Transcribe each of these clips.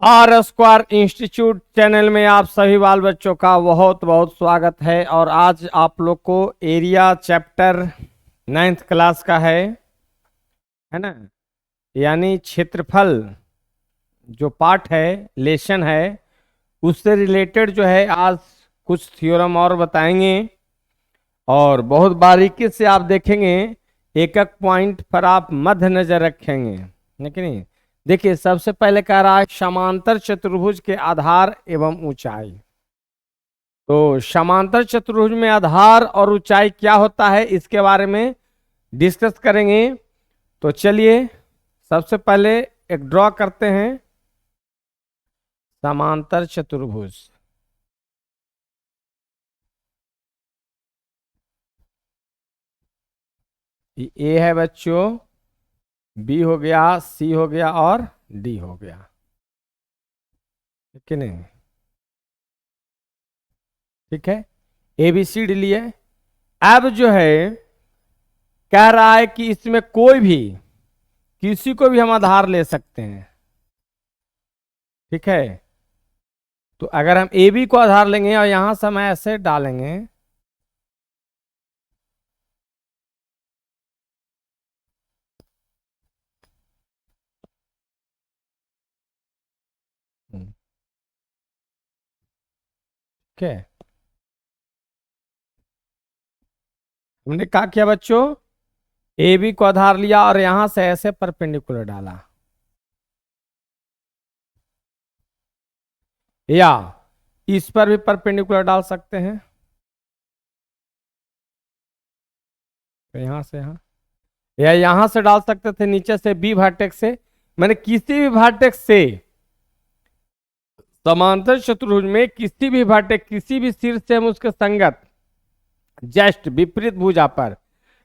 Are square institute channel में आप सभी बाल बच्चों का बहुत बहुत स्वागत है। और आज आप लोग को एरिया चैप्टर 9th क्लास का है ना, यानी क्षेत्रफल जो पार्ट है, लेसन है, उससे रिलेटेड जो है आज कुछ थ्योरम और बताएंगे और बहुत बारीकी से आप देखेंगे। एक एक पॉइंट पर आप मध्य नजर रखेंगे, है कि नहीं। देखिए, सबसे पहले कह रहा है समांतर चतुर्भुज के आधार एवं ऊंचाई। तो समांतर चतुर्भुज में आधार और ऊंचाई क्या होता है, इसके बारे में डिस्कस करेंगे। तो चलिए सबसे पहले एक ड्रॉ करते हैं समांतर चतुर्भुज। ए है बच्चों, बी हो गया, सी हो गया और डी हो गया, ठीक है नहीं। ठीक है, ए बी सी डी लिए। अब जो है कह रहा है कि इसमें कोई भी किसी को भी हम आधार ले सकते हैं, ठीक है। तो अगर हम ए बी को आधार लेंगे और यहां से हम ऐसे डालेंगे, ठीक है। हमने क्या किया बच्चों, ए बी को आधार लिया और यहां से ऐसे परपेंडिकुलर डाला, या इस पर भी परपेंडिकुलर डाल सकते हैं। तो यहां से यहां, या यहां से डाल सकते थे नीचे से बी वर्टेक्स से। मैंने किसी भी वर्टेक्स से समांतर चतुर्भुज में किसी भी वर्टेक्स, किसी भी शीर्ष से हम उसके संगत जस्ट विपरीत भुजा पर,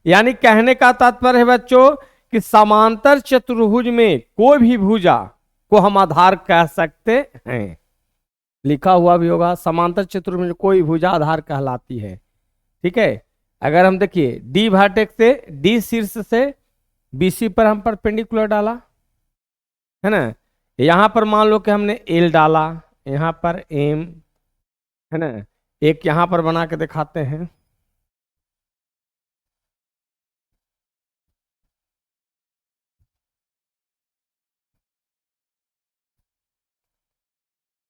यानी कहने का तात्पर्य है बच्चों कि समांतर चतुर्भुज में कोई भी भुजा को हम आधार कह सकते हैं। लिखा हुआ भी होगा, समांतर चतुर्भुज में कोई भुजा आधार कहलाती है, ठीक है। अगर हम देखिए डी वर्टेक्स से, डी शीर्ष से बीसी पर हम परपेंडिकुलर डाला, है ना। यहां पर मान लो कि हमने एल डाला, यहां पर एम, है ना। एक यहां पर बना के दिखाते हैं,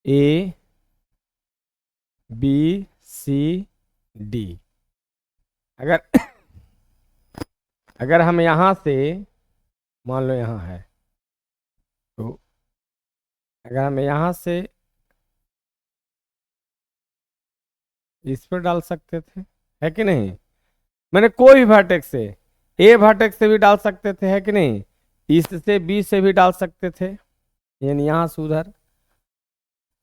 ए बी सी डी। अगर अगर हम यहां से मान लो यहां है, तो अगर हम यहां से इस पर डाल सकते थे, है कि नहीं। मैंने कोई भी वर्टेक्स से, ए वर्टेक्स से भी डाल सकते थे, है कि नहीं। इससे बी से भी डाल सकते थे, यानी यहां से उधर।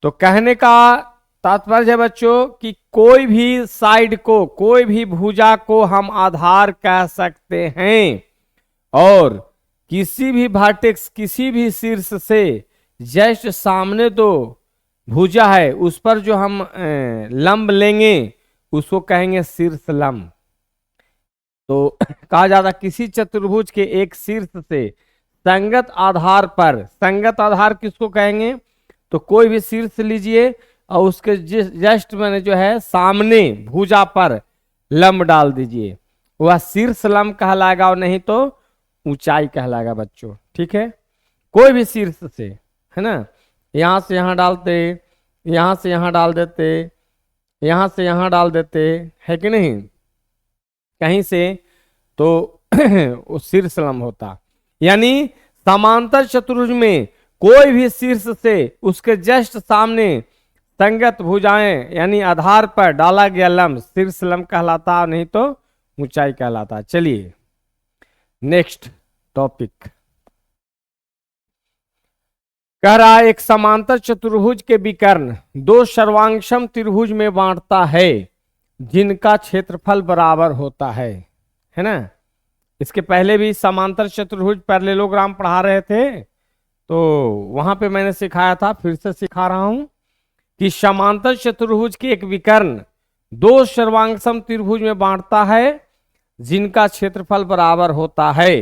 तो कहने का तात्पर्य है बच्चों कि कोई भी साइड को, कोई भी भुजा को हम आधार कह सकते हैं। और किसी भी वर्टेक्स, किसी भी शीर्ष से जस्ट सामने तो भुजा है, उस पर जो हम लंब लेंगे उसको कहेंगे शीर्ष लंब। तो कहा जाता किसी चतुर्भुज के एक शीर्ष से संगत आधार पर, संगत आधार किसको कहेंगे, तो कोई भी शीर्ष लीजिए और उसके जस्ट मैंने जो है सामने भुजा पर लंब डाल दीजिए, वह शीर्ष लंब कहलाएगा और नहीं तो ऊंचाई कहलाएगा बच्चों, ठीक है। कोई भी शीर्ष से, है ना, यहां से यहां डालते, यहां से यहां डाल देते, यहां से यहां डाल देते, है कि नहीं, कहीं से, तो वो शीर्ष लंब होता। यानी समांतर चतुर्भुज में कोई भी शीर्ष से उसके जस्ट सामने संगत भुजाएं यानी आधार पर डाला गया लंब शीर्ष लंब कहलाता, नहीं तो ऊंचाई कहलाता। चलिए नेक्स्ट टॉपिक। कह रहा है एक समांतर चतुर्भुज के विकर्ण दो सर्वांगसम त्रिभुज में बांटता है जिनका क्षेत्रफल बराबर होता है ना। इसके पहले भी समांतर चतुर्भुज पैरेललोग्राम पढ़ा रहे थे, तो वहां पे मैंने सिखाया था, फिर से सिखा रहा हूं कि समांतर चतुर्भुज के एक विकर्ण दो सर्वांगसम त्रिभुज में बांटता है जिनका क्षेत्रफल बराबर होता है।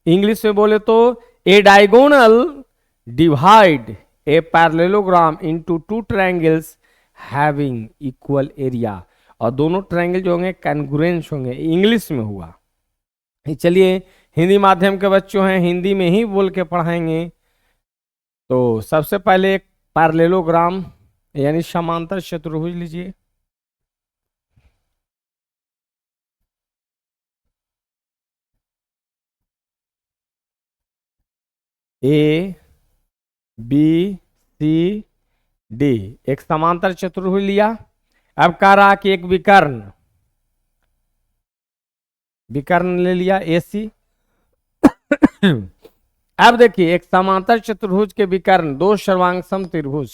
इंग्लिश में बोले तो a diagonal divide a parallelogram into two triangles having equal area, और दोनों ट्रायंगल जो होंगे कॉन्ग्रुएंस होंगे। इंग्लिश में हुआ। चलिए हिंदी माध्यम के बच्चों हैं, हिंदी में ही बोल के पढ़ाएंगे। तो सबसे पहले एक पैरेललोग्राम यानी समांतर चतुर्भुज लीजिए। ए बी सी डी एक समांतर चतुर्भुज लिया। अब कह रहा कि एक विकर्ण, विकर्ण ले लिया ए सी। अब देखिए एक समांतर चतुर्भुज के विकर्ण दो सर्वांग त्रिभुज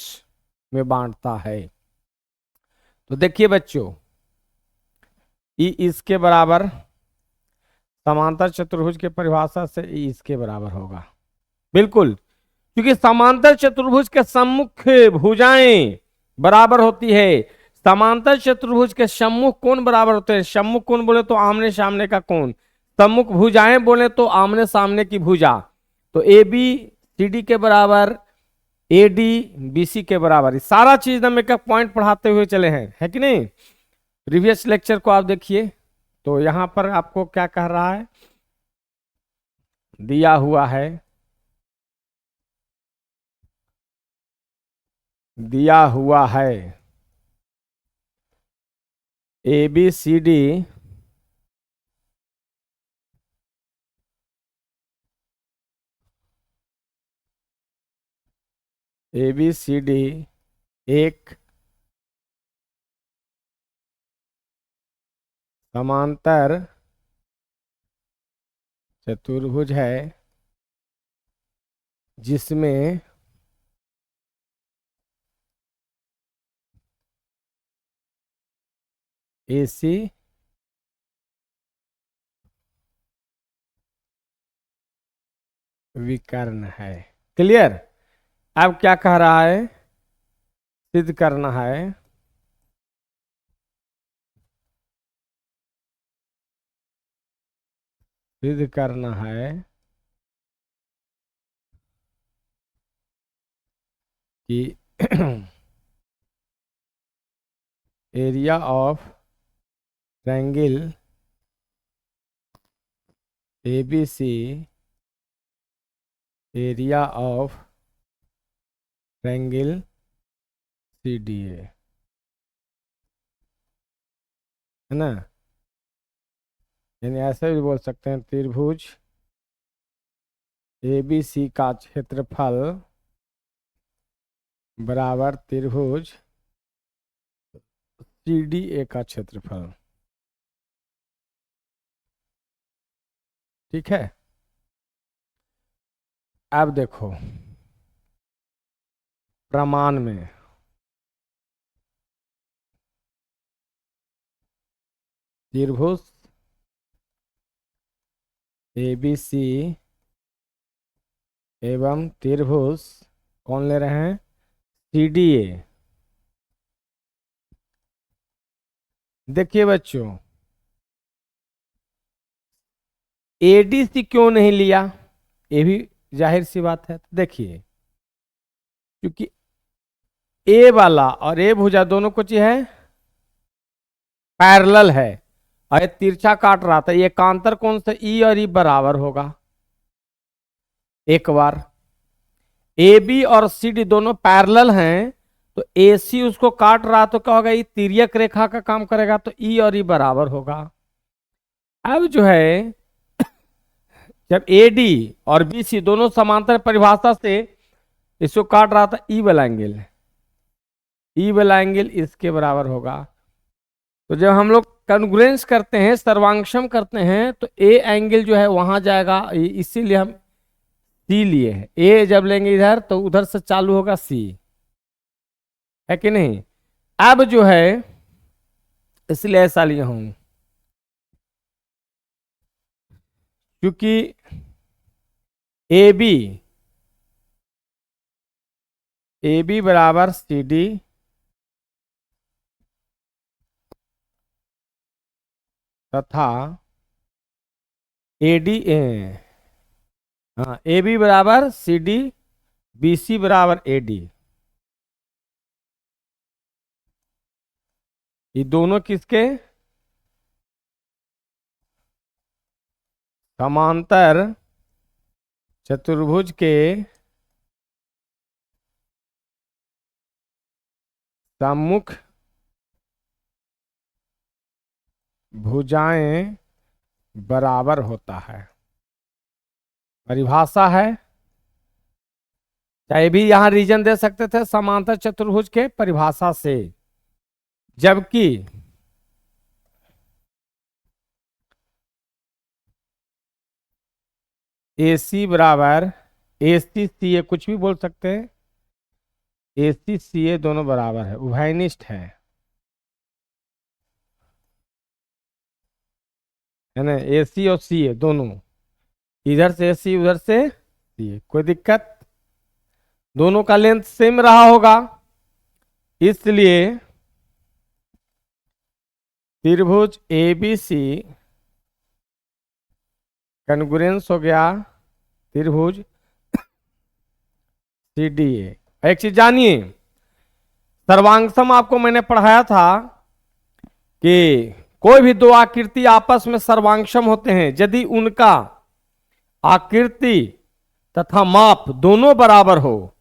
में बांटता है। तो देखिए बच्चों, ई इसके बराबर, समांतर चतुर्भुज के परिभाषा से ई इसके बराबर होगा बिल्कुल, क्योंकि समांतर चतुर्भुज के सम्मुख भुजाएं बराबर होती है। समांतर चतुर्भुज के सम्मुख कोण बराबर होते हैं। सम्मुख कोण बोले तो आमने सामने का कोण, सम्मुख भुजाएं बोले तो आमने सामने की भुजा। तो ए बी सी डी के बराबर, ए डी बी सी के बराबर। सारा चीज हम एक पॉइंट पढ़ाते हुए चले हैं, है कि नहीं। प्रीवियस लेक्चर को आप देखिए। तो यहां पर आपको क्या कह रहा है, दिया हुआ है, दिया हुआ है A B C D A B C D एक समांतर चतुर्भुज है जिसमें ए सी विकर्ण है। क्लियर। अब क्या कह रहा है, सिद्ध करना है सिद्ध करना है कि area of triangle A B C, area of triangle C D है ना। यानी ऐसे भी बोल सकते हैं, त्रिभुज ए बी सी का क्षेत्रफल बराबर त्रिभुज सी डी ए का क्षेत्रफल। ठीक है। अब देखो प्रमाण में त्रिभुज ए बी सी एवं त्रिभुज कौन ले रहे हैं, सी डी ए। देखिए बच्चों, एडीसी क्यों नहीं लिया, ये भी जाहिर सी बात है। देखिए क्योंकि ए वाला और ए भुजा दोनों कुछ है, पैरेलल है, और ये तिरछा काट रहा था। ये एकांतर कोण से ई और ई बराबर होगा। एक बार ए बी और सी डी दोनों पैरेलल हैं, तो ए सी उसको काट रहा तो क्या होगा, ये तिर्यक रेखा का काम करेगा, तो ई और ई बराबर होगा। अब जो है जब ए डी और बी सी दोनों समांतर परिभाषा से इसको काट रहा था, ई वाला एंगल, ई वाला एंगल इसके बराबर होगा। तो जब हम लोग कॉन्ग्रुएंस करते हैं, सर्वांगसम करते हैं, तो ए एंगल जो है वहां जाएगा, इसीलिए हम सी लिए हैं। ए जब लेंगे इधर तो उधर से चालू होगा सी, है कि नहीं। अब जो है इसलिए ऐसा लिया हूं, क्योंकि ए बी बराबर सी डी तथा ए डी हाँ ए बी बराबर सी डी BC बराबर AD, ये दोनों किसके समांतर चतुर्भुज के सम्मुख भुजाएं बराबर होता है। परिभाषा है, चाहे भी यहां रीजन दे सकते थे समांतर चतुर्भुज के परिभाषा से, जबकि AC बराबर AC कुछ भी बोल सकते हैं, AC दोनों बराबर है, उभयनिष्ठ है ना। AC और CA दोनों, इधर से AC उधर से CA, कोई दिक्कत, दोनों का लेंथ सेम रहा होगा, इसलिए त्रिभुज ABC कॉन्ग्रुएंस हो गया त्रिभुज CDA। एक चीज जानिए, सर्वांगसम आपको मैंने पढ़ाया था कि कोई भी दो आकृति आपस में सर्वांगसम होते हैं यदि उनका आकृति तथा माप दोनों बराबर हो,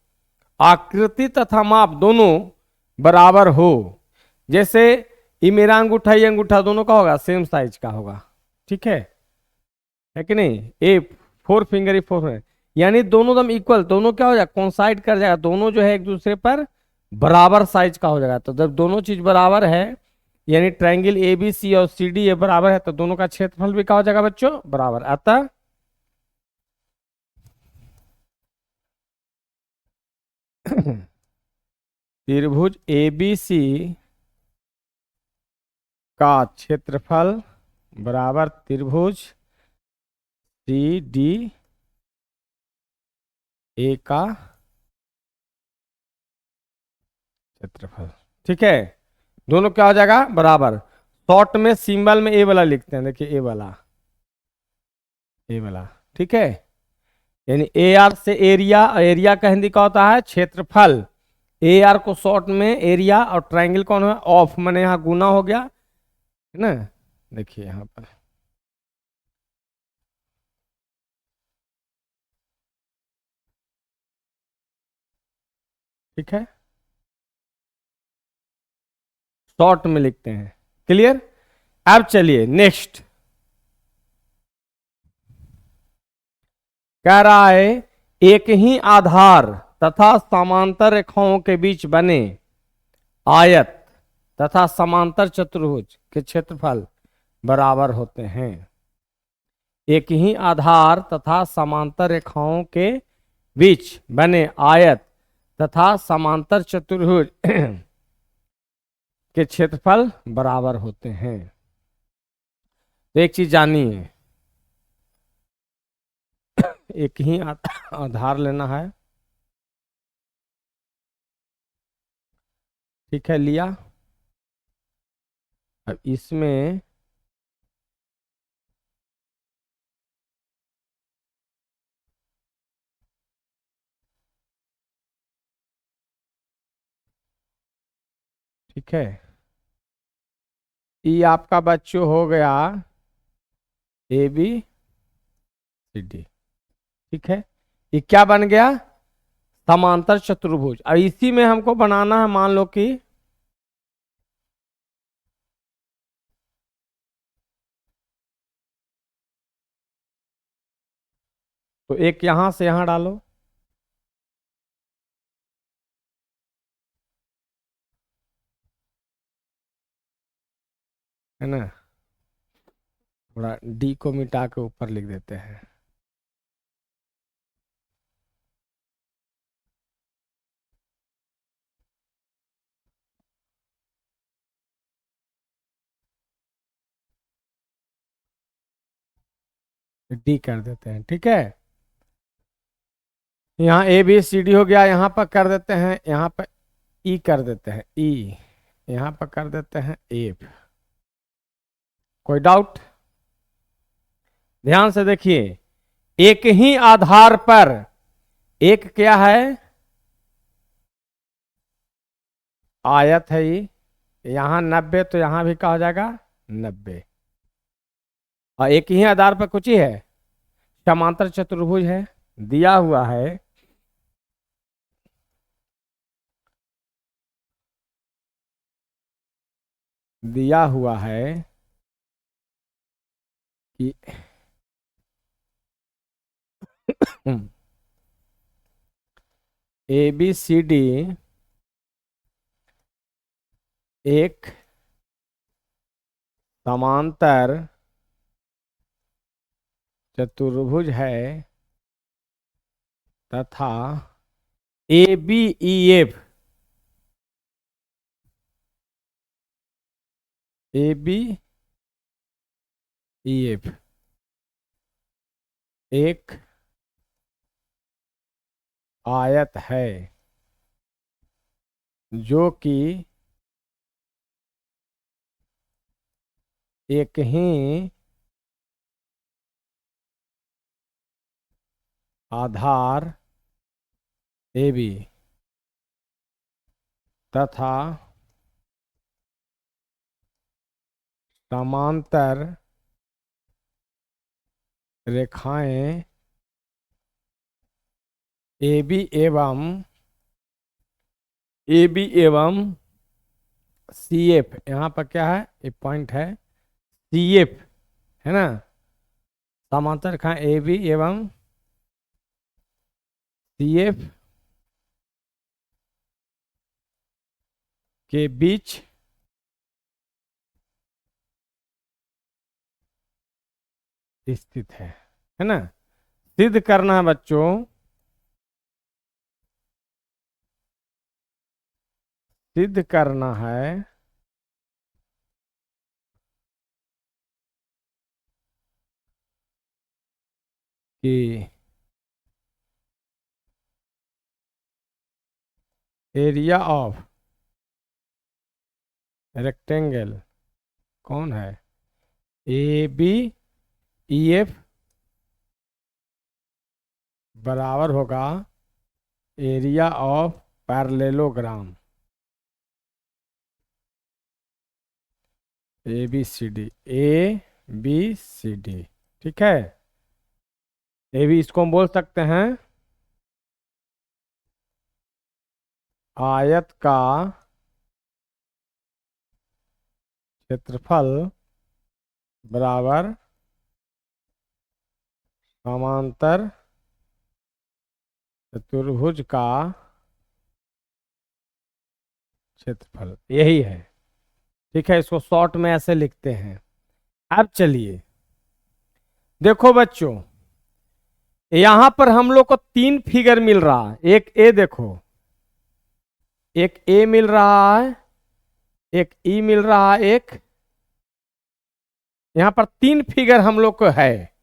आकृति तथा माप दोनों बराबर हो। जैसे ये मेरा अंगूठा, ये अंगूठा दोनों का होगा सेम साइज का होगा, ठीक है कि नहीं। ए 4 फिंगर, ये 4 फिंगर, यानी दोनों दम इक्वल, दोनों क्या हो जाएगा, कोइंसाइड कर जाएगा, दोनों जो है एक दूसरे पर बराबर साइज का हो जाएगा। तो जब दोनों चीज बराबर है, यानी ट्रायंगल ABC और CDA बराबर है, तो दोनों का क्षेत्रफल भी क्या हो जाएगा बच्चों, बराबर। अतः त्रिभुज ABC का क्षेत्रफल बराबर त्रिभुज CDA का क्षेत्रफल, ठीक है, दोनों क्या हो जाएगा, बराबर। शॉर्ट में सिंबल में ए वाला लिखते हैं, देखिए ए वाला, ठीक है, यानी AR से एरिया, एरिया का हिंदी का होता है क्षेत्रफल, AR को शॉर्ट में एरिया, और ट्रायंगल कौन है, ऑफ, मैंने यहाँ गुना हो गया है ना, देखिए यहाँ पर ठीक है, शॉर्ट में लिखते हैं, क्लियर। अब चलिए नेक्स्ट, कह रहा है एक ही आधार तथा समांतर रेखाओं के बीच बने आयत तथा समांतर चतुर्भुज के क्षेत्रफल बराबर होते हैं। एक ही आधार तथा समांतर रेखाओं के बीच बने आयत तथा समांतर चतुर्भुज के क्षेत्रफल बराबर होते हैं। तो एक चीज जानिए, एक ही आधार लेना है, ठीक है, लिया। अब इसमें ठीक है, ये आपका बच्चों हो गया ABCD, ठीक है, ये क्या बन गया, समांतर चतुर्भुज। और इसी में हमको बनाना है, मान लो कि तो एक यहां से यहां डालो, है ना, थोड़ा D को मिटा के ऊपर लिख देते हैं, D कर देते हैं, ठीक है। यहाँ ABCD हो गया, यहाँ पर कर देते हैं, यहाँ पर E कर देते हैं, E यहाँ पर कर देते हैं F। कोई डाउट, ध्यान से देखिए, एक ही आधार पर, एक क्या है, आयत है ये, यहाँ 90 तो यहाँ भी क्या हो जाएगा 90। और एक ही आधार पर कुछ ही है, समांतर चतुर्भुज है, दिया हुआ है दिया हुआ है कि ए बी सी डी एक समांतर चतुर्भुज है तथा A B E F A B E F एक आयत है जो कि एक ही आधार ए बी तथा समांतर रेखाएं ए बी एवं सी एफ, यहाँ पर क्या है एक पॉइंट है सी एफ, है ना, समांतर रेखाएं ए बी एवं सी एफ के बीच स्थित है ना। सिद्ध करना है बच्चों, सिद्ध करना है कि एरिया ऑफ रेक्टेंगल कौन है ए बी ई एफ बराबर होगा area of parallelogram A B C D, A B C D, ठीक है। ए बी इसको हम बोल सकते हैं आयत का क्षेत्रफल बराबर समांतर चतुर्भुज का क्षेत्रफल, यही है, ठीक है। इसको शॉर्ट में ऐसे लिखते हैं। अब चलिए देखो बच्चों, यहां पर हम लोग को तीन फिगर मिल रहा है, एक ए देखो, एक ए मिल रहा है, एक ई मिल रहा है, एक यहां पर तीन फिगर हम लोग को है।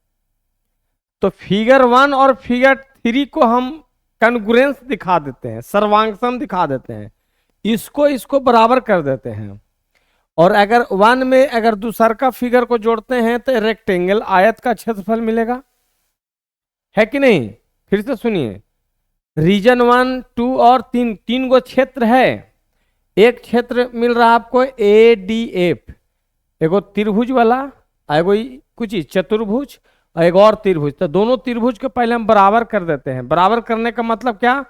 तो फिगर 1 और फिगर 3 को हम कन्ग्रुएंस दिखा देते हैं, सर्वांगसम दिखा देते हैं, इसको इसको बराबर कर देते हैं। और अगर 1 में अगर दूसर का फिगर को जोड़ते हैं तो रेक्टेंगल आयत का क्षेत्रफल मिलेगा, है कि नहीं। फिर से सुनिए, रीजन 1 2 और 3, तीन गो क्षेत्र है। एक क्षेत्र मिल रहा आपको ए डी एफ, एगो त्रिभुज वाला, एगो कुछ चतुर्भुज और एक और त्रिभुज। तो दोनों त्रिभुज को पहले हम बराबर कर देते हैं। बराबर करने का मतलब क्या,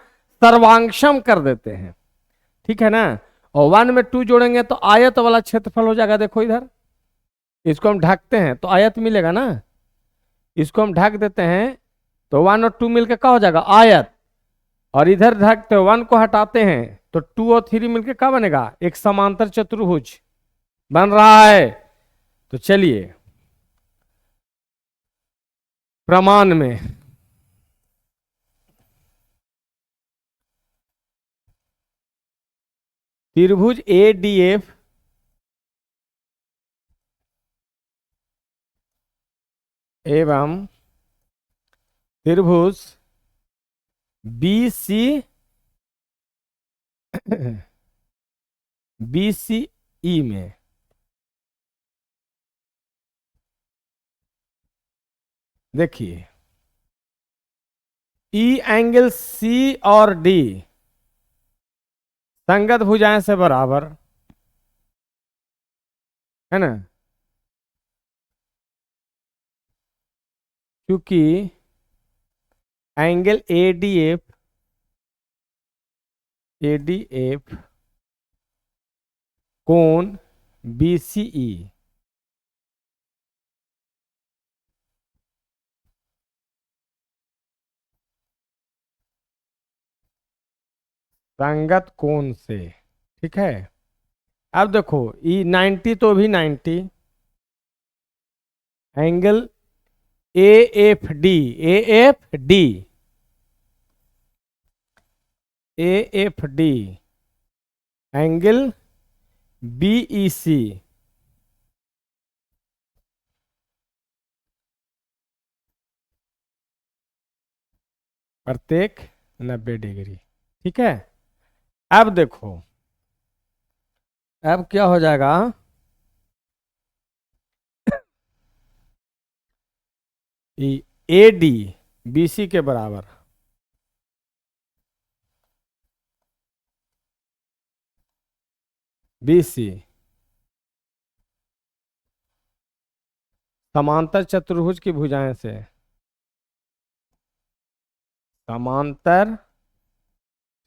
सर्वांगसम कर देते हैं, ठीक है ना। और 1 में 2 जोड़ेंगे तो आयत वाला क्षेत्रफल हो जाएगा। देखो इधर, इसको हम ढकते हैं तो आयत मिलेगा ना, इसको हम ढक देते हैं तो 1 और 2 मिलकर क्या हो जाएगा आयत। और इधर ढकते हैं, 1 को हटाते हैं तो 2 और 3 मिलकर क्या बनेगा, एक समांतर चतुर्भुज बन रहा है। तो चलिए प्रमाण में त्रिभुज ए डी एफ एवं त्रिभुज बी सी बी सी ई में देखिए, ई एंगल सी और डी संगत भुजाएं से बराबर, है ना, क्योंकि एंगल एडीएफ कोण बीसीई संगत कोण से, ठीक है। अब देखो ई 90 तो भी 90, angle A F D, A F D, A F D, angle B E C, प्रत्येक 90 डिग्री, ठीक है। अब देखो, अब क्या हो जाएगा, ए डी बी सी के बराबर, बी सी समांतर चतुर्भुज की भुजाएं से, समांतर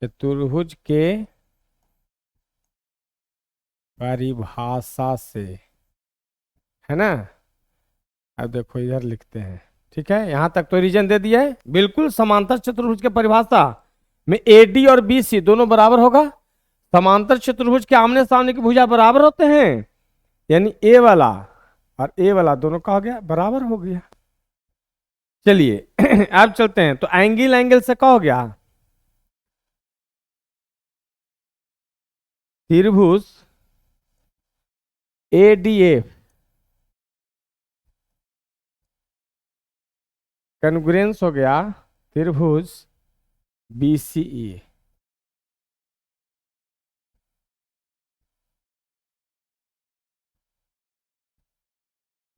चतुर्भुज के परिभाषा से, है ना। अब देखो इधर लिखते हैं, ठीक है, यहां तक तो रीजन दे दिया है। बिल्कुल समांतर चतुर्भुज के परिभाषा में ए डी और बी सी दोनों बराबर होगा। समांतर चतुर्भुज के आमने सामने की भुजा बराबर होते हैं, यानी ए वाला और ए वाला दोनों का हो गया बराबर हो गया। चलिए अब चलते हैं, तो एंगल एंगल से क्या हो गया, त्रिभुज एडीएफ कन्ग्रुएंस हो गया त्रिभुज बीसीई,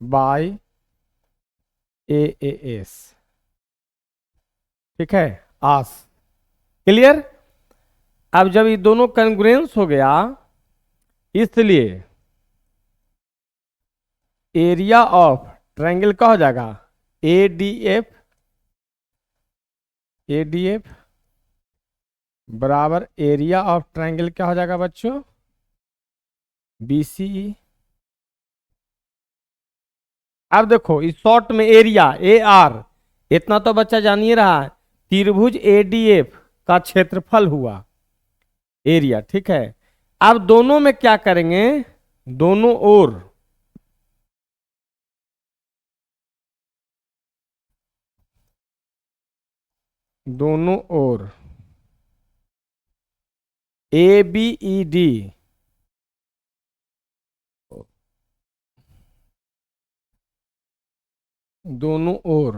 बाय एएस, ठीक है, आस, क्लियर। अब जब ये दोनों कन्ग्रुएंस हो गया, इसलिए एरिया ऑफ ट्रायंगल का हो जाएगा एडीएफ, एडीएफ बराबर एरिया ऑफ ट्रायंगल क्या हो जाएगा बच्चों, बीसीई। अब देखो इस शॉर्ट में एरिया ए आर, इतना तो बच्चा जान ही रहा है, त्रिभुज एडीएफ का क्षेत्रफल हुआ एरिया, ठीक है। अब दोनों में क्या करेंगे, दोनों ओर दोनों ओर ए बी ई डी, दोनों ओर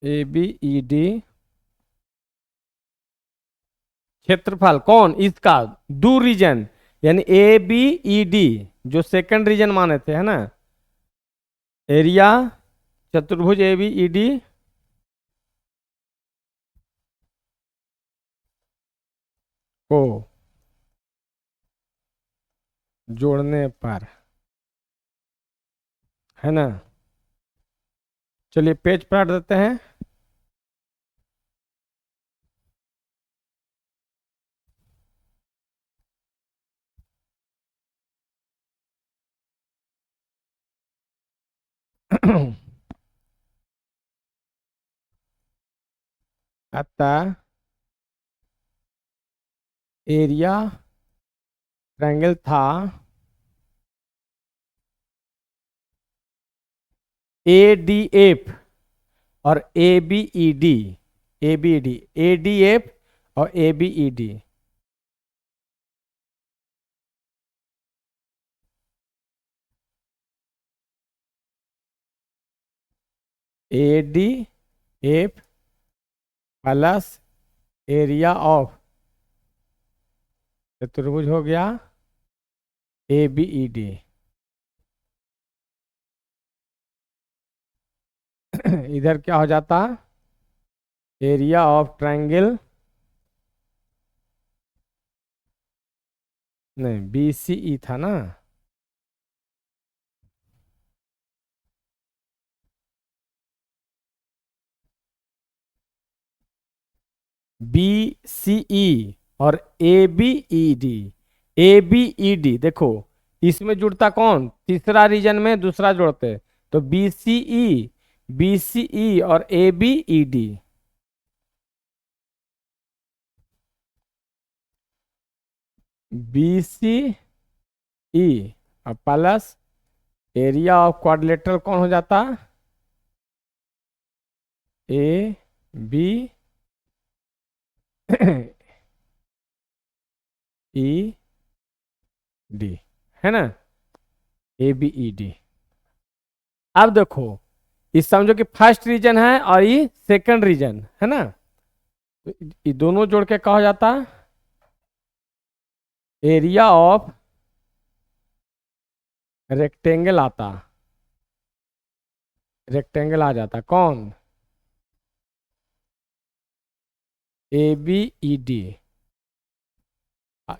ए बी ई डी क्षेत्रफल कौन इसका, दो रीजन, यानी ए बी ई डी जो सेकंड रीजन माने थे, है ना, एरिया चतुर्भुज ए बी ई डी को जोड़ने पर, है ना। चलिए पेज पलट देते हैं। अतः एरिया ट्रायंगल था ए डी एफ और A B E D, A B D, A D F और A B E D, A D F plus area of चतुर्भुज हो गया ए बी ई डी, इधर क्या हो जाता, एरिया ऑफ ट्रायंगल, नहीं बी सी ई था ना, बी सी ई और A B E D, A B E D देखो, इसमें जुड़ता कौन, तीसरा रीजन में दूसरा जोड़ते, तो बी सी ई, बी सी ई और A B E D, B C E और प्लस एरिया ऑफ क्वाड्रिलेटरल कौन हो जाता, ए बी ई डी, है ना, ए बी ई डी। अब देखो, इस समझो कि फर्स्ट रीजन है और ये सेकंड रीजन है ना, तो ये दोनों जोड़ के कहा जाता एरिया ऑफ रेक्टेंगल आता, रेक्टेंगल आ जाता कौन, ए बी ई डी,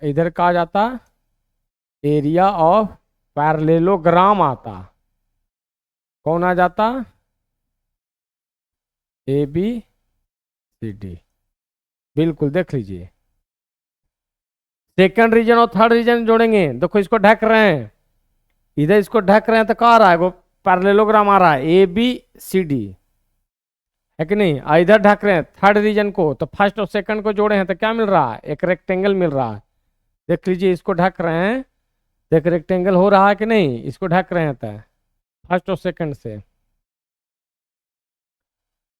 इधर कहा जाता एरिया ऑफ पैरेललोग्राम आता, कौन आ जाता, ए बी सी डी, बिल्कुल देख लीजिए। सेकंड रीजन और थर्ड रीजन जोड़ेंगे, देखो इसको ढक रहे हैं, इधर इसको ढक रहे हैं तो क्या आ रहा है, वो पैरेललोग्राम आ रहा है ए बी सी डी, है कि नहीं, इधर ढक रहे हैं थर्ड रीजन को, तो फर्स्ट और सेकंड को जोड़े हैं तो क्या मिल रहा है, एक रेक्टेंगल मिल रहा है, देख लीजिए इसको ढक रहे हैं, देख रेक्टेंगल हो रहा है कि नहीं, इसको ढक रहे हैं तो फर्स्ट और सेकंड से,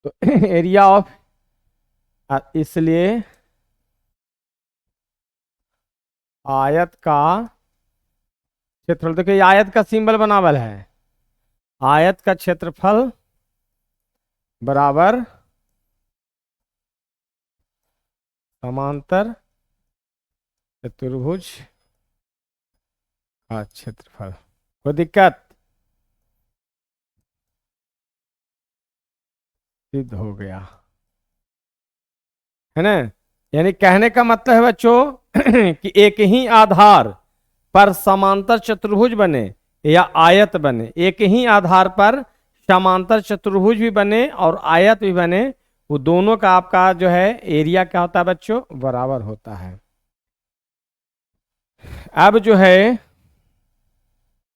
तो एरिया ऑफ, इसलिए आयत का क्षेत्रफल, देखिए ये आयत का सिंबल बनावल है, आयत का क्षेत्रफल बराबर समांतर चतुर्भुज का क्षेत्रफल, कोई दिक्कत, सिद्ध हो गया, है ना। यानी कहने का मतलब है बच्चों कि एक ही आधार पर समांतर चतुर्भुज बने या आयत बने, एक ही आधार पर समांतर चतुर्भुज भी बने और आयत भी बने, वो दोनों का आपका जो है एरिया क्या होता है बच्चों, बराबर होता है। अब जो है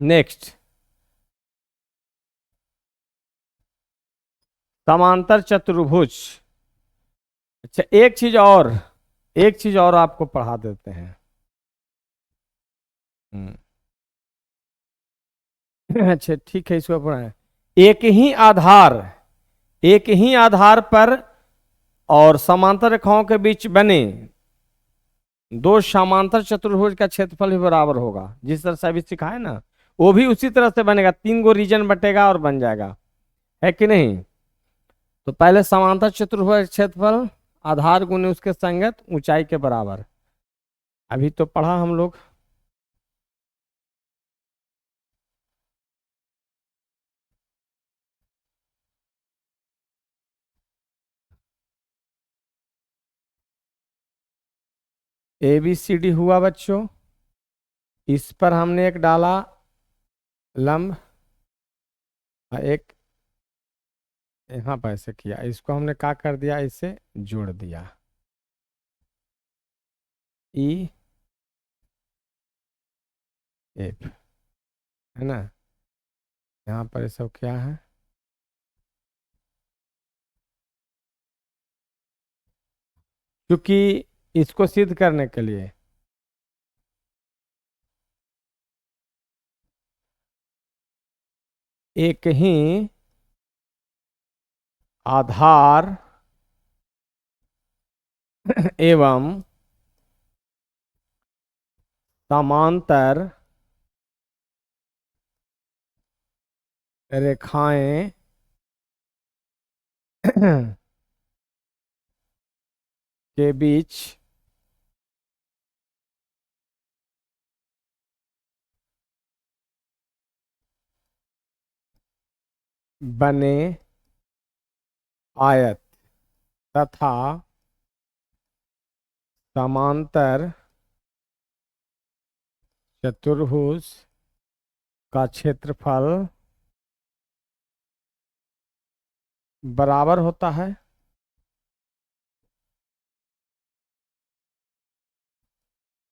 नेक्स्ट, समांतर चतुर्भुज, अच्छा एक चीज और, एक चीज और आपको पढ़ा देते हैं। अच्छा ठीक है, इसको पढ़ाएं। एक ही आधार, एक ही आधार पर और समांतर रेखाओं के बीच बने दो समांतर चतुर्भुज का क्षेत्रफल भी बराबर होगा, जिस तरह से अभी सिखाया ना, वो भी उसी तरह से बनेगा, तीन गो रीजन बटेगा और बन जाएगा, है कि नहीं। तो पहले समांतर चतुर्भुज क्षेत्रफल आधार गुने उसके संगत ऊंचाई के बराबर, अभी तो पढ़ा हम लोग। ए बी सी डी हुआ बच्चों, इस पर हमने एक डाला लंब, एक यहाँ पर ऐसे किया, इसको हमने क्या कर दिया, इसे जोड़ दिया, ई एफ, है ना, यहाँ पर ये सब क्या है, क्योंकि इसको सिद्ध करने के लिए एक ही आधार एवं समांतर रेखाएं के बीच बने आयत तथा समांतर चतुर्भुज का क्षेत्रफल बराबर होता है।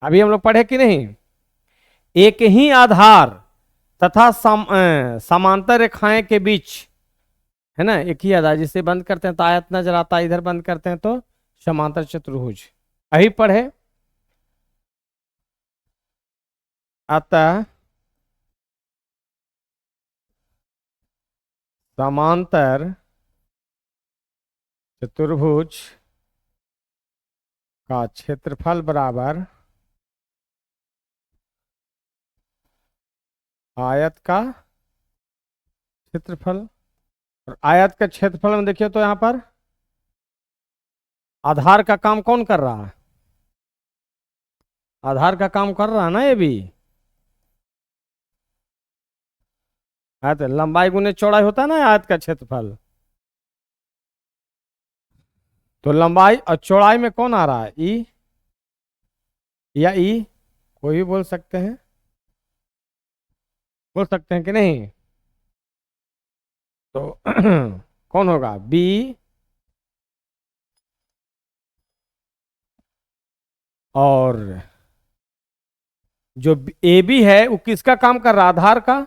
अभी हम लोग पढ़े कि नहीं? एक ही आधार तथा समांतर रेखाएं के बीच, है ना, एक ही आधार, जिसे बंद करते हैं तो आयत नजर आता है, इधर बंद करते हैं तो समांतर चतुर्भुज। अभी पढ़े। अतः समांतर चतुर्भुज का क्षेत्रफल बराबर आयत का क्षेत्रफल। और आयत का क्षेत्रफल में देखिए तो यहां पर आधार का काम कौन कर रहा है? आधार का काम कर रहा है ना ये भी। है तो लंबाई गुने चौड़ाई होता है ना आयत का क्षेत्रफल। तो लंबाई और चौड़ाई में कौन आ रहा है? ई या ई, कोई भी बोल सकते हैं, बोल सकते हैं कि नहीं? तो कौन होगा? बी। और जो ए बी है वो किसका काम कर रहा है? आधार का।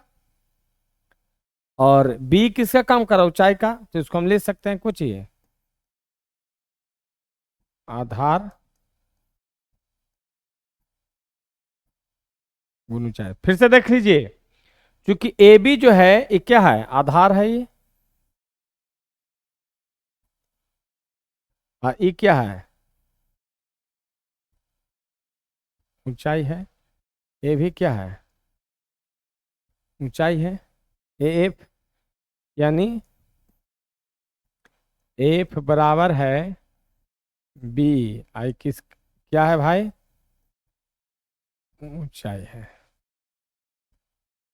और बी किसका काम कर रहा है? ऊंचाई का। तो इसको हम ले सकते हैं कुछ ये आधार गुण ऊंचाई। फिर से देख लीजिए, क्योंकि ए बी जो है ये क्या है? आधार है ये। और ये क्या है? ऊंचाई है। ए भी क्या है? ऊंचाई है। ए एफ, यानी एफ बराबर है बी आई किस, क्या है भाई? ऊंचाई है।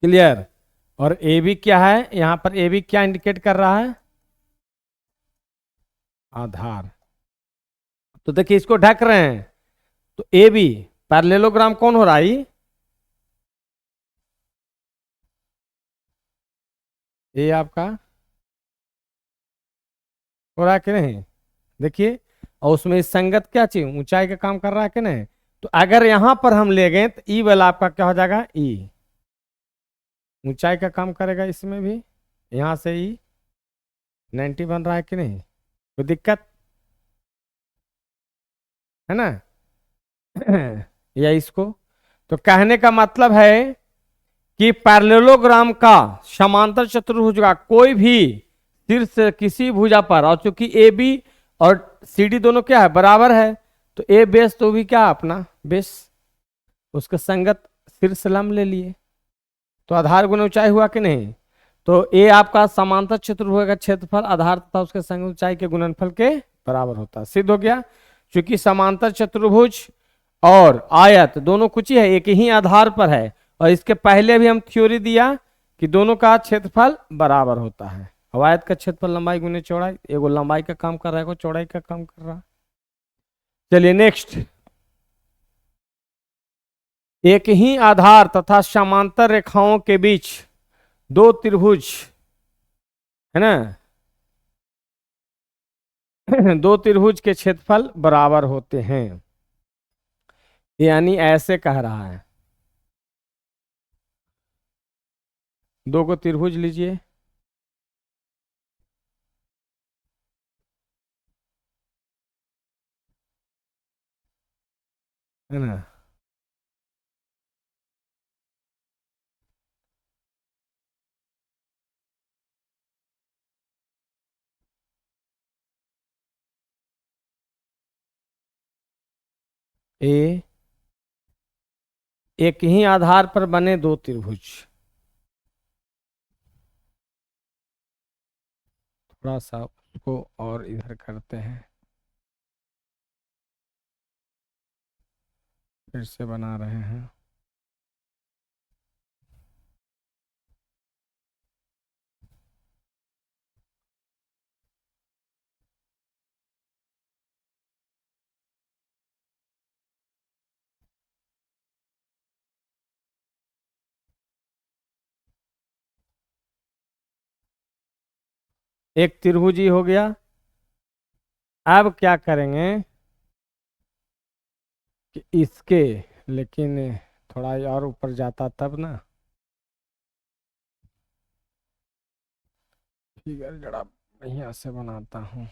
क्लियर। और ए बी क्या है? यहां पर ए बी क्या इंडिकेट कर रहा है? आधार। तो देखिए इसको ढक रहे हैं, तो ए बी पैरेललोग्राम कौन हो रहा है? ये आपका हो रहा है कि नहीं? देखिए, और उसमें संगत क्या चाहिए? ऊंचाई का काम कर रहा है कि नहीं? तो अगर यहां पर हम ले गए तो ई वाला आपका क्या हो जाएगा? ई ऊंचाई का काम करेगा इसमें भी। यहां से ई 90 बन रहा है कि नहीं? कोई दिक्कत है ना? या इसको, तो कहने का मतलब है कि पैरेललोग्राम का समांतर चतुर्भुज का कोई भी शीर्ष किसी भुजा पर, और चूंकि ए बी और सी डी दोनों क्या है? बराबर है, तो ए बेस तो भी क्या अपना बेस, उसके संगत शीर्ष लंब ले लिए, तो आधार गुना ऊंचाई हुआ कि नहीं? तो ए आपका समांतर चतुर्भुज का क्षेत्रफल आधार तथा उसके संग ऊंचाई के गुणनफल के बराबर होता है। सिद्ध हो गया। क्योंकि समांतर चतुर्भुज और आयत दोनों कुछ ही है, एक ही आधार पर है। और इसके पहले भी हम थ्योरी दिया कि दोनों का क्षेत्रफल बराबर होता है। अब आयत का क्षेत्रफल लंबाई गुने चौड़ाई, एगो लंबाई का काम कर रहा है, एगो चौड़ाई का काम कर रहा है। चलिए नेक्स्ट। एक ही आधार तथा समांतर रेखाओं के बीच दो त्रिभुज, है ना, दो त्रिभुज के क्षेत्रफल बराबर होते हैं। यानी ऐसे कह रहा है, दो को त्रिभुज लीजिए, है ना, ए एक ही आधार पर बने दो त्रिभुज। थोड़ा सा उसको और इधर करते हैं, फिर से बना रहे हैं। एक त्रिभुज ही हो गया। अब क्या करेंगे कि इसके, लेकिन थोड़ा और ऊपर जाता तब ना, फिगर जरा बढ़िया से बनाता हूँ।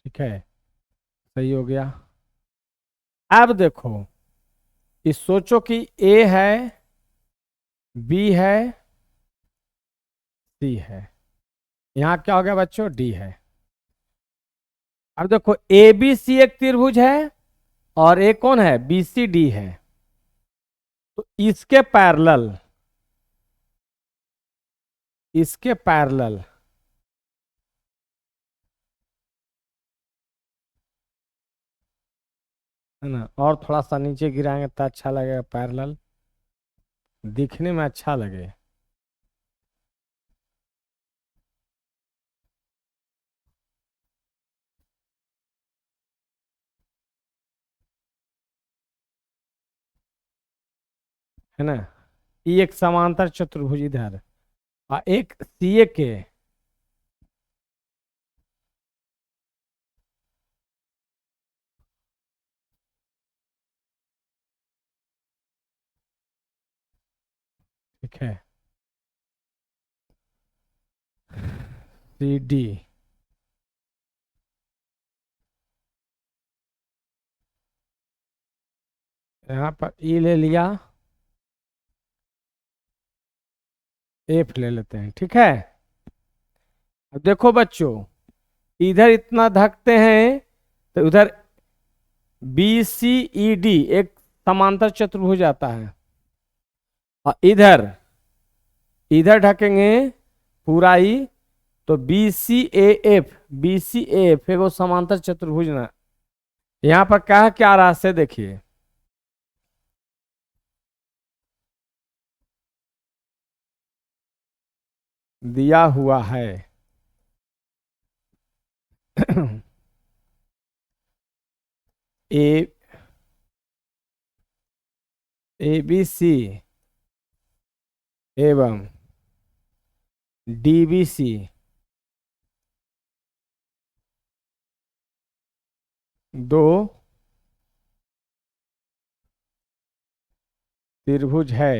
ठीक है, सही हो गया। अब देखो, इस सोचो कि ए है, बी है, सी है, यहाँ क्या हो गया बच्चों, डी है। अब देखो ए बी सी एक त्रिभुज है और एक कौन है, बी सी डी है। तो इसके पैरेलल है ना, और थोड़ा सा नीचे गिराएंगे तो अच्छा लगेगा, पैरेलल दिखने में अच्छा लगे। है ना, ये एक समांतर चतुर्भुज इधर और एक सीए के, ठीक है, सी डी, यहाँ पर ई ले लिया, एफ ले लेते हैं। ठीक है, अब देखो बच्चों, इधर इतना धकते हैं तो उधर बी सी ई डी एक समांतर चतुर्भुज आता है, और इधर इधर ढकेंगे पूरा ही, तो बी सी ए एफ एगो समांतर चतुर्भुज ना। यहाँ पर क्या रास्ते देखिए, दिया हुआ है ए ए बी सी एवं डी बी सी दो त्रिभुज है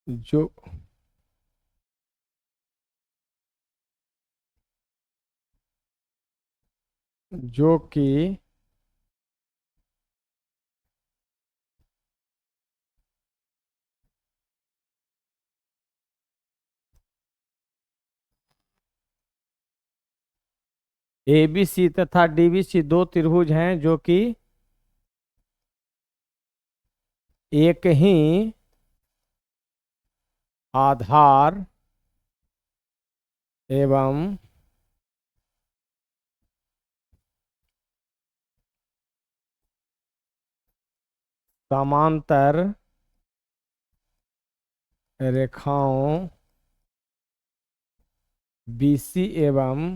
जो जो कि ए बी सी तथा डी बी सी दो त्रिभुज हैं जो कि एक ही आधार एवं समांतर रेखाओं बीसी एवं,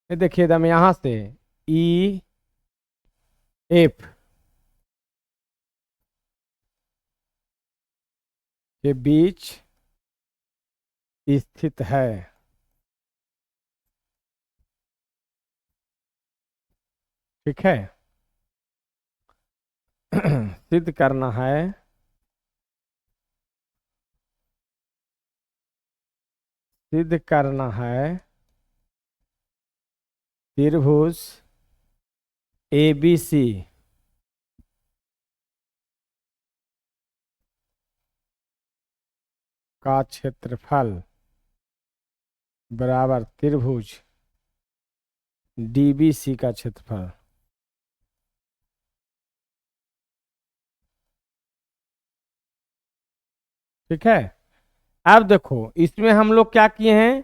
ये देखिए एकदम यहां से ई एफ के बीच स्थित है। ठीक है सिद्ध करना है, सिद्ध करना है त्रिभुज ए बी सी का क्षेत्रफल बराबर त्रिभुज डीबीसी का क्षेत्रफल। ठीक है, अब देखो इसमें हम लोग क्या किए हैं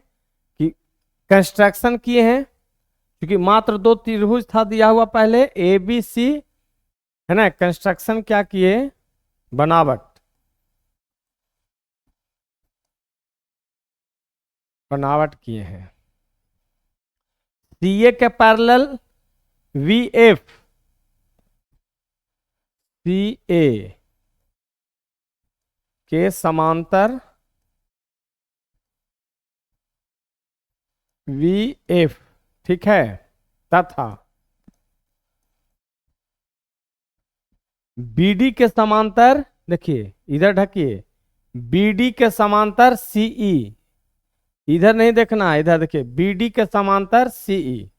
कि कंस्ट्रक्शन किए हैं, क्योंकि मात्र दो त्रिभुज था दिया हुआ पहले ए बी सी, है ना। कंस्ट्रक्शन क्या किए बनावट, बनावट किए हैं। सी ए के पैरेलल वी एफ, सी ए के समांतर वी एफ, ठीक है, तथा बीडी के समांतर, देखिए इधर ढकिए, बीडी के समांतर सीई, इधर नहीं देखना, इधर देखिए, बीडी के समांतर सीई,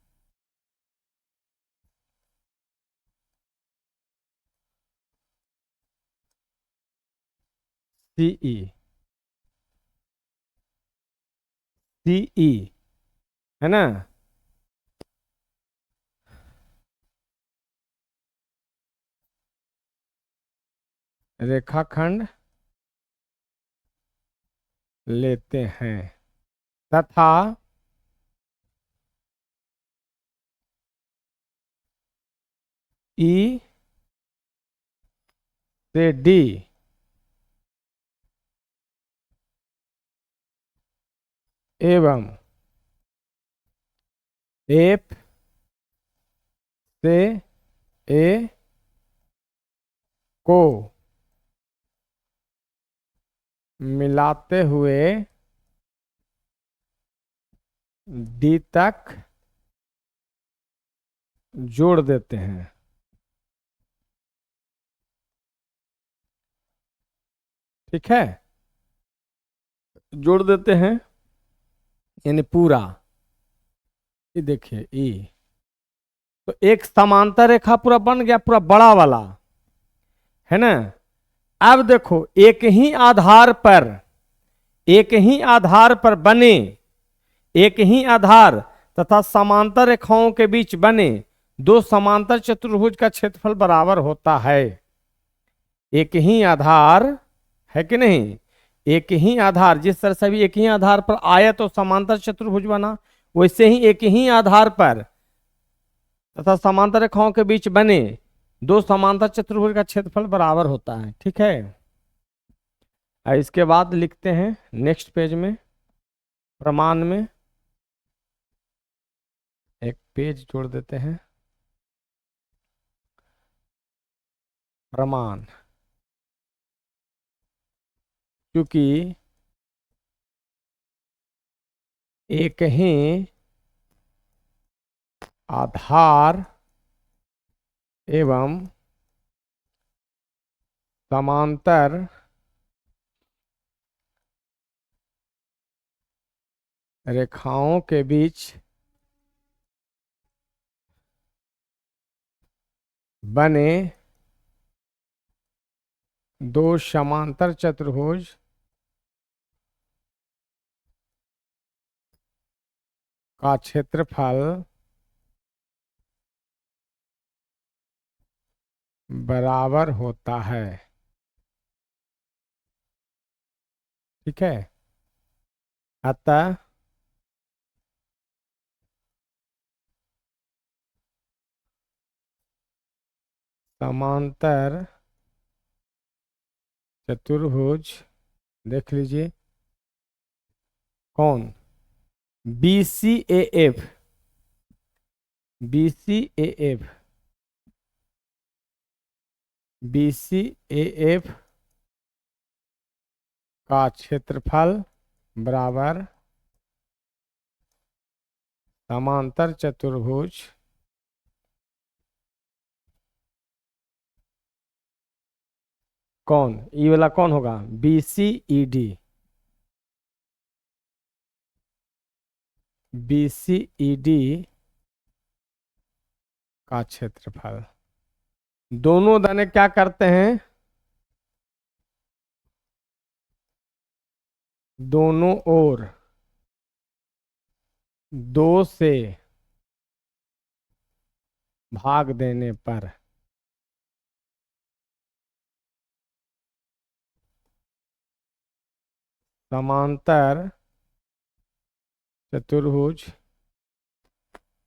सीई, सीई, है ना। रेखाखंड लेते हैं तथा ई से डी एवं एफ से ए को मिलाते हुए डी तक जोड़ देते हैं। ठीक है, जोड़ देते हैं यानी पूरा, ये देखिए ई, तो एक समांतर रेखा पूरा बन गया, पूरा बड़ा वाला, है ना। अब देखो, एक ही आधार पर, एक ही आधार पर बने, एक ही आधार तथा समांतर रेखाओं के बीच बने दो समांतर चतुर्भुज का क्षेत्रफल बराबर होता है। एक ही आधार है कि नहीं, एक ही आधार, जिस तरह से भी एक ही आधार पर आयत और समांतर चतुर्भुज बना, वैसे ही एक ही आधार पर तथा समांतर रेखाओं के बीच बने दो समांतर चतुर्भुज का क्षेत्रफल बराबर होता है। ठीक है, इसके बाद लिखते हैं नेक्स्ट पेज में, प्रमाण में एक पेज जोड़ देते हैं, प्रमाण, क्योंकि एक ही आधार एवं समांतर रेखाओं के बीच बने दो समांतर चतुर्भुज का क्षेत्रफल बराबर होता है। ठीक है, अतः समांतर चतुर्भुज, देख लीजिए कौन, B C A F, B C A F, B C A F का क्षेत्रफल बराबर समांतर चतुर्भुज कौन, ई वाला कौन होगा, B C E D, B C E D का क्षेत्रफल। दोनों दाने क्या करते हैं, दोनों ओर दो से भाग देने पर समांतर चतुर्भुज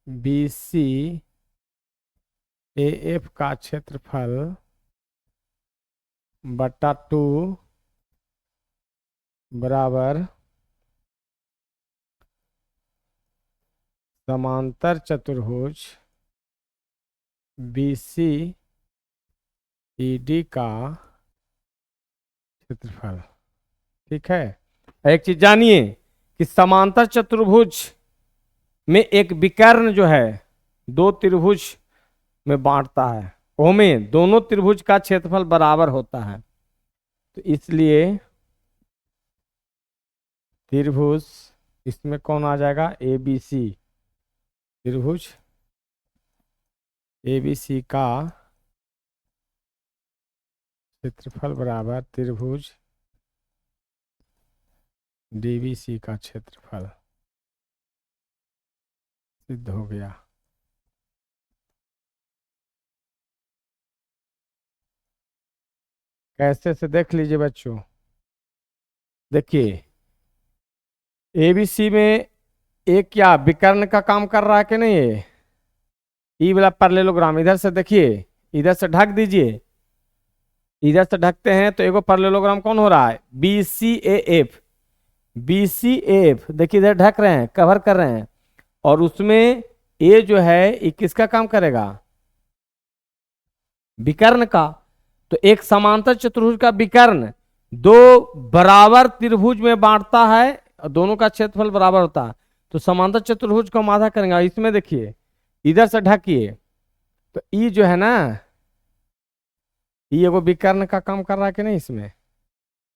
बी सी ए एफ का क्षेत्रफल बटा 2 बराबर समांतर चतुर्भुज BC ED का क्षेत्रफल। ठीक है, एक चीज जानिए कि समांतर चतुर्भुज में एक विकर्ण जो है दो त्रिभुज में बांटता है, उसमें दोनों त्रिभुज का क्षेत्रफल बराबर होता है। तो इसलिए त्रिभुज इसमें कौन आ जाएगा, ABC, त्रिभुज ABC का क्षेत्रफल बराबर त्रिभुज DBC का क्षेत्रफल। सिद्ध हो गया। कैसे से देख लीजिए बच्चों, देखिए ABC में एक क्या विकर्ण का काम कर रहा है कि नहीं, है ई वाला पैरेललोग्राम इधर से देखिए, इधर से ढक दीजिए, इधर से ढकते हैं तो एगो पैरेललोग्राम कौन हो रहा है, BCAF। BCAF देखिए इधर ढक रहे हैं, कवर कर रहे हैं, और उसमें ए जो है ये किसका काम करेगा, विकर्ण का। तो एक समांतर चतुर्भुज का विकर्ण दो बराबर त्रिभुज में बांटता है और दोनों का क्षेत्रफल बराबर होता है। तो समांतर चतुर्भुज को हम आधा करेंगे। इसमें देखिए इधर से ढकिए तो ई जो है ना, ये एगो विकर्ण का काम कर रहा है कि नहीं, इसमें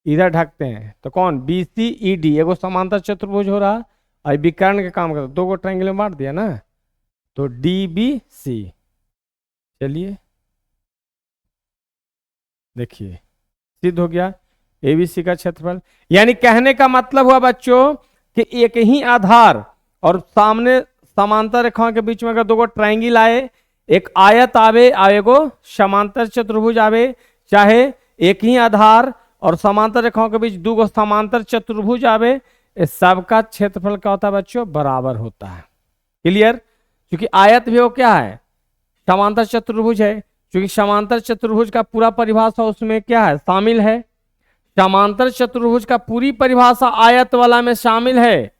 इधर ढकते हैं तो कौन, BCED एगो समांतर चतुर्भुज हो रहा और विकर्ण के काम करता, दो गो ट्रायंगल में बांट दिया ना, तो DBC। चलिए देखिए सिद्ध हो गया ABC का क्षेत्रफल। यानी कहने का मतलब हुआ बच्चों कि एक ही आधार और सामने समांतर रेखाओं के बीच में अगर दो गो ट्रायंगल आए, एक आयत आवे और एगो समांतर चतुर्भुज आवे, चाहे एक ही आधार और समांतर रेखाओं के बीच दो गो समांतर चतुर्भुज आवे, इस सबका क्षेत्रफल क्या होता है बच्चों, बराबर होता है। क्लियर, क्योंकि आयत भी वो क्या है, समांतर चतुर्भुज है, क्योंकि समांतर चतुर्भुज का पूरा परिभाषा उसमें क्या है, शामिल है। समांतर चतुर्भुज का पूरी परिभाषा आयत वाला में शामिल है,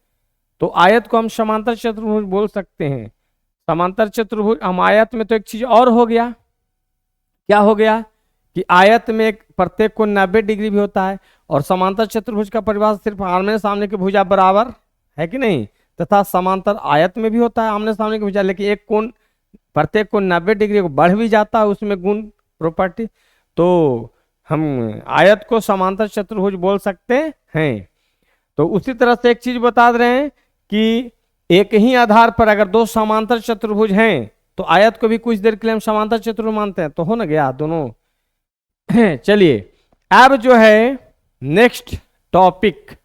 तो आयत को हम समांतर चतुर्भुज बोल सकते हैं। समांतर चतुर्भुज हम आयत में तो एक चीज और हो गया, क्या हो गया कि आयत में एक प्रत्येक को 90 डिग्री भी होता है, और समांतर चतुर्भुज का परिभाषा सिर्फ आमने सामने की भुजा बराबर है कि नहीं, तथा समांतर आयत में भी होता है आमने सामने की भुजा, लेकिन एक कोण प्रत्येक को 90 डिग्री को बढ़ भी जाता है उसमें गुण प्रॉपर्टी, तो हम आयत को समांतर चतुर्भुज बोल सकते हैं। तो उसी तरह से एक चीज बता रहे हैं कि एक ही आधार पर अगर दो समांतर चतुर्भुज हैं तो आयत को भी कुछ देर के लिए हम समांतर चतुर्भुज मानते हैं, तो हो ना गया दोनों। चलिए अब जो है नेक्स्ट टॉपिक,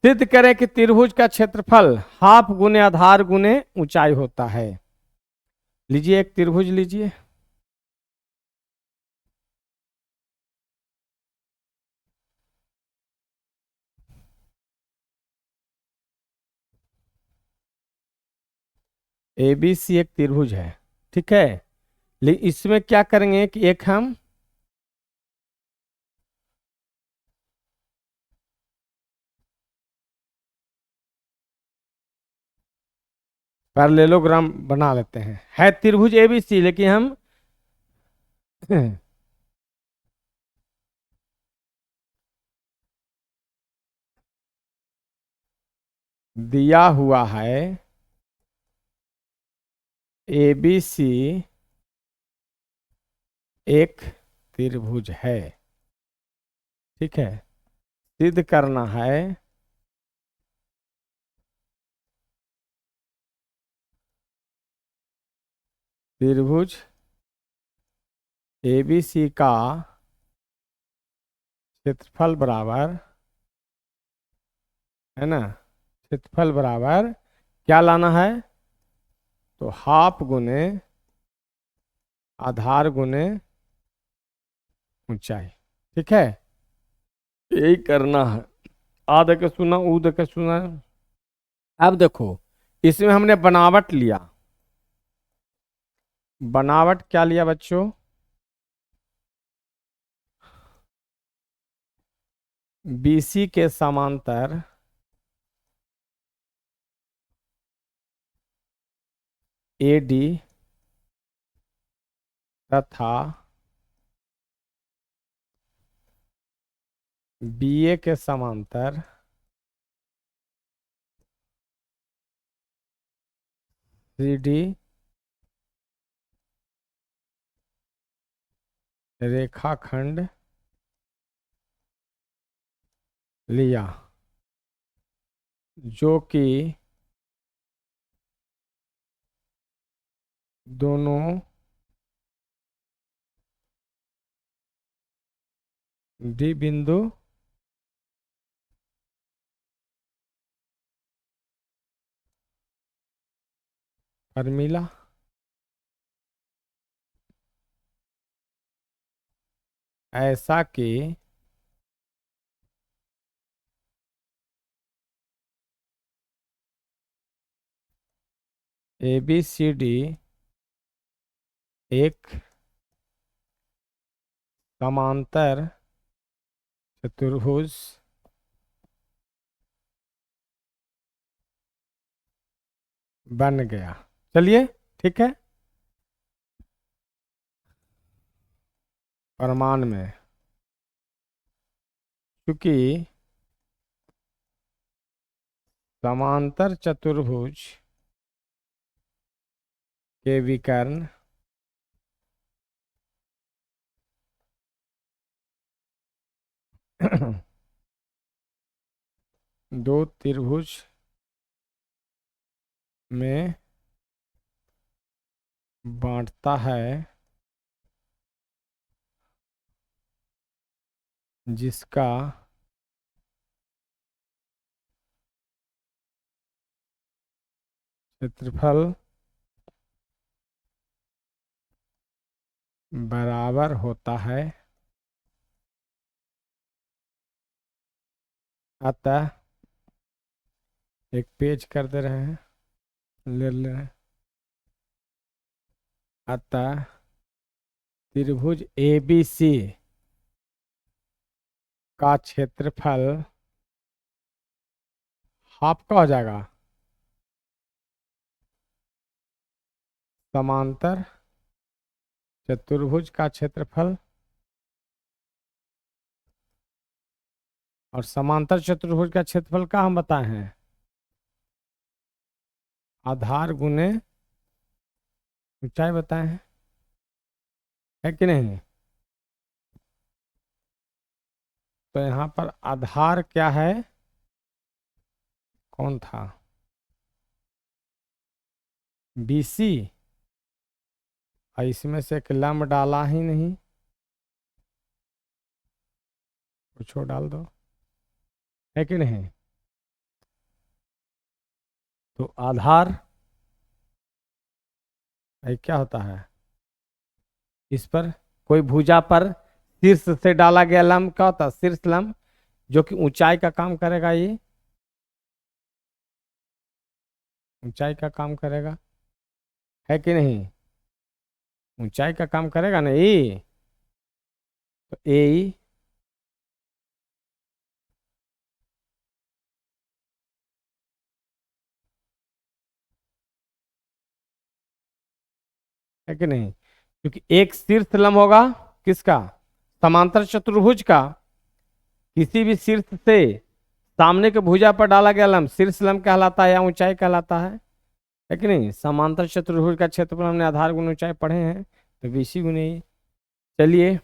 सिद्ध करें कि त्रिभुज का क्षेत्रफल हाफ गुने आधार गुने ऊंचाई होता है। लीजिए एक त्रिभुज लीजिए, ABC एक त्रिभुज है, ठीक है। लेकिन इसमें क्या करेंगे कि एक हम पैरेललोग्राम बना लेते हैं, है त्रिभुज ABC लेकिन हम दिया हुआ है ABC एक त्रिभुज है, ठीक है। सिद्ध करना है त्रिभुज ABC का क्षेत्रफल बराबर, है ना, क्षेत्रफल बराबर क्या लाना है, तो हाफ गुने आधार गुने ऊंचाई, ठीक है, यही करना है। आ दे के सुना, ऊ दे के सुना। अब देखो इसमें हमने बनावट लिया, बनावट क्या लिया बच्चों, BC के समांतर AD तथा BA के समांतर CD रेखाखंड लिया, जो कि दोनों D बिंदु पर मिला। ऐसा कि ABCD एक समांतर चतुर्भुज बन गया। चलिए ठीक है। प्रमाण में क्योंकि समांतर चतुर्भुज के विकर्ण दो त्रिभुज में बांटता है, जिसका क्षेत्रफल बराबर होता है। अतः एक पेज कर दे रहे हैं, ले रहे हैं। अतः त्रिभुज ABC का क्षेत्रफल हाफ का हो जाएगा समांतर चतुर्भुज का क्षेत्रफल, और समांतर चतुर्भुज का क्षेत्रफल का हम बताए हैं आधार गुने ऊंचाई बताए हैं, है कि नहीं। तो यहाँ पर आधार क्या है, कौन था, BC, और इसमें से एक लंब डाला ही नहीं, कुछ और डाल दो, है कि नहीं। तो आधार क्या होता है, इस पर कोई भुजा पर शीर्ष से डाला गया लंब क्या होता है, शीर्ष लंब, जो कि ऊंचाई का काम करेगा। ये ऊंचाई का काम करेगा, है कि नहीं, ऊंचाई का काम करेगा ना ये। तो ए है कि नहीं, क्योंकि एक शीर्ष लंब होगा किसका, समांतर चतुर्भुज का, किसी भी शीर्ष से सामने के भुजा पर डाला गया लंब शीर्ष लंब कहलाता है या ऊंचाई कहलाता है कि नहीं। समांतर चतुर्भुज का क्षेत्रफल हमने आधार गुण ऊंचाई पढ़े हैं, तो BC गुने। चलिए,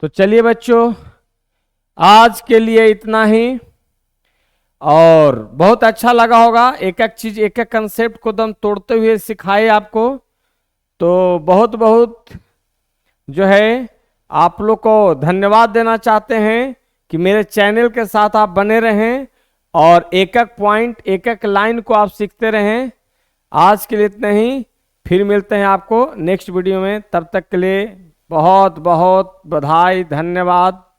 तो चलिए बच्चों, आज के लिए इतना ही। और बहुत अच्छा लगा होगा, एक एक चीज एक एक कंसेप्ट को दम तोड़ते हुए सिखाए आपको। तो बहुत बहुत जो है आप लोग को धन्यवाद देना चाहते हैं कि मेरे चैनल के साथ आप बने रहें और एक एक पॉइंट एक एक लाइन को आप सीखते रहें। आज के लिए इतना ही, फिर मिलते हैं आपको नेक्स्ट वीडियो में। तब तक के लिए बहुत बहुत बधाई, धन्यवाद।